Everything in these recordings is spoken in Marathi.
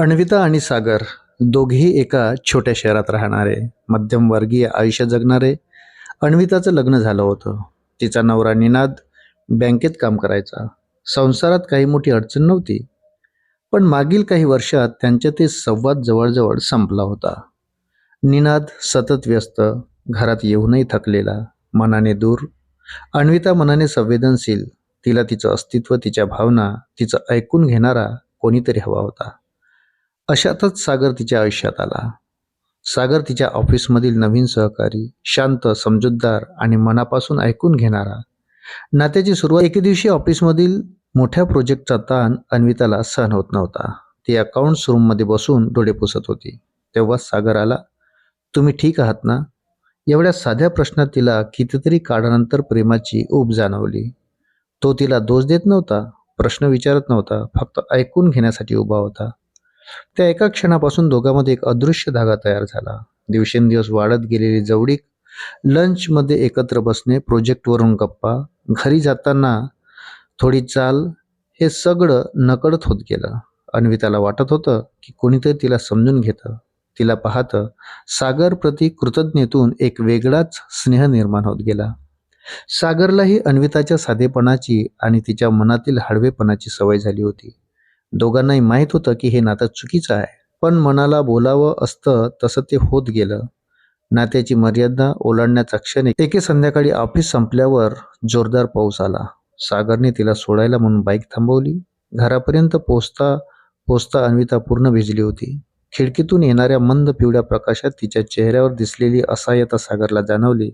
अन्विता आणि सागर दोघेही एका छोट्या शहरात राहणारे मध्यमवर्गीय आयुष्य जगणारे. अन्विताचं लग्न झालं होतं. तिचा नवरा निनाद बँकेत काम करायचा. संसारात काही मोठी अडचण नव्हती. पण मागील काही वर्षात त्यांच्यातील संवाद जवळजवळ संपला होता. निनाद सतत व्यस्त, घरात येऊनही थकलेला, मनाने दूर. अन्विता मनाने संवेदनशील. तिला तिचं अस्तित्व, तिच्या भावना, तिचं ऐकून घेणारा कोणीतरी हवा होता. अशातच सागर तिच्या आयुष्यात आला. सागर तिच्या ऑफिसमधील नवीन सहकारी, शांत, समजूतदार आणि मनापासून ऐकून घेणारा. नात्याची सुरुवात एके दिवशी ऑफिसमधील मोठ्या प्रोजेक्टचा ताण अन्विताला सहन होत नव्हता. ती अकाउंट्स रूममध्ये बसून डोळे पुसत होती. तेव्हा सागर आला. तुम्ही ठीक आहात ना? एवढ्या साध्या प्रश्नात तिला कितीतरी काळानंतर प्रेमाची ऊब जाणवली. तो तिला दोष देत नव्हता, प्रश्न विचारत नव्हता, फक्त ऐकून घेण्यासाठी उभा होता. त्या एका क्षणापासून दोघांमध्ये एक अदृश्य धागा तयार झाला. दिवसेंदिवस वाढत गेलेली जवळीक, लंचमध्ये एकत्र बसणे, प्रोजेक्टवरून गप्पा, घरी जाताना थोडी चाल, हे सगळं नकळत होत गेलं. अन्विताला वाटत होतं की कोणीतरी तिला समजून घेतं, तिला पाहतं. सागरप्रती कृतज्ञतेतून एक वेगळाच स्नेह निर्माण होत गेला. सागरलाही अन्विताच्या साधेपणाची आणि तिच्या मनातील हळवेपणाची सवय झाली होती. दोघांनाही माहीत होतं की हे नातं चुकीचं आहे, पण मनाला बोलावं असतं तसं ते होत गेलं. नात्याची मर्यादा ओलांडण्याचा क्षण एके संध्याकाळी ऑफिस संपल्यावर जोरदार पाऊस आला. सागरने तिला सोडायला म्हणून बाईक थांबवली. घरापर्यंत पोहोचता पोहोचता अन्विता पूर्ण भिजली होती. खिडकीतून येणाऱ्या मंद पिवळ्या प्रकाशात तिच्या चेहऱ्यावर दिसलेली असहाय्यता सागरला जाणवली.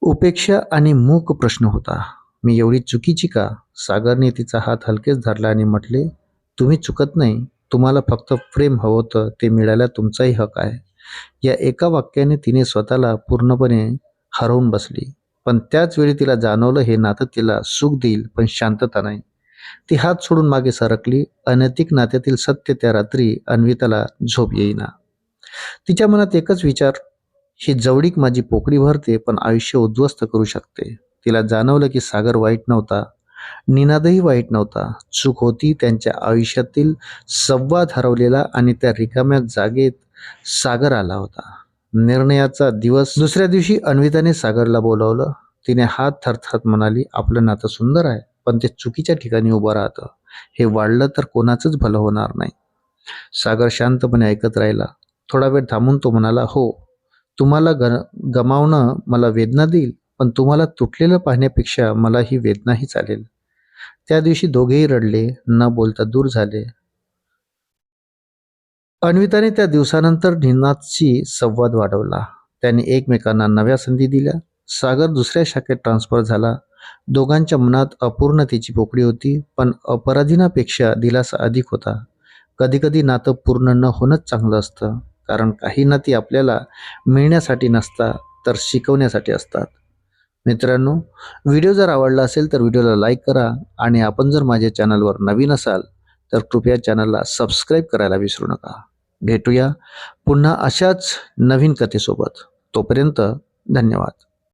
उपेक्षा आणि मूक प्रश्न होता. मी एवढी चुकीची का? सागरने तिचा हात हलकेच धरला आणि म्हटले, तुम्ही चुकत नाही. तुम्हाला फक्त प्रेम हवं होतं, ते मिळायला तुमचाही हक आहे. या एका वाक्याने तिने स्वतःला पूर्णपणे हरवून बसली. पण त्याच वेळी तिला जाणवलं हे नातं तिला सुख देईल, पण शांतता नाही. ती हात सोडून मागे सरकली. अनैतिक नात्यातील सत्य त्या रात्री अन्विताला झोप येईना. तिच्या मनात एकच विचार, ही जवळीक माझी पोकळी भरते पण आयुष्य उद्ध्वस्त करू शकते. तिला जाणवलं की सागर वाईट नव्हता, निनादही वाईट नव्हता. चूक होती त्यांच्या आयुष्यातील संवाद हरवलेला आणि त्या रिकाम्या जागेत सागर आला होता. निर्णयाचा दिवस. दुसऱ्या दिवशी अन्विताने सागरला बोलावलं. तिने हात थरथरत म्हणाली, आपलं नातं सुंदर आहे, पण ते चुकीच्या ठिकाणी उभं राहतं. हे वाढलं तर कोणाचंच भलं होणार नाही. सागर शांतपणे ऐकत राहिला. थोडा वेळ थांबून तो म्हणाला, हो, तुम्हाला गमावणं मला वेदना देईल, पण तुम्हाला तुटलेलं पाहण्यापेक्षा मला ही वेदनाही चालेल. त्या दिवशी दोघेही रडले, न बोलता दूर झाले. अन्विताने त्या दिवसानंतर निनादशी संवाद वाढवला. त्यांनी एकमेकांना नव्या संधी दिल्या. सागर दुसऱ्या शाखेत ट्रान्सफर झाला. दोघांच्या मनात अपूर्णतेची पोकळी होती, पण अपराधीनापेक्षा दिलासा अधिक होता. कधीकधी नातं पूर्ण न होणंच चांगलं असतं, कारण काही नाती आपल्याला मिळण्यासाठी नसतात, तर शिकवण्यासाठी असतात. मित्रांनो, व्हिडिओ जर आवडला असेल तर व्हिडिओला लाईक करा आणि आपण जर माझ्या चॅनलवर नवीन असाल तर कृपया चॅनलला सबस्क्राईब करायला विसरू नका. भेटूया पुन्हा अशाच नवीन कथेसोबत. तोपर्यंत धन्यवाद.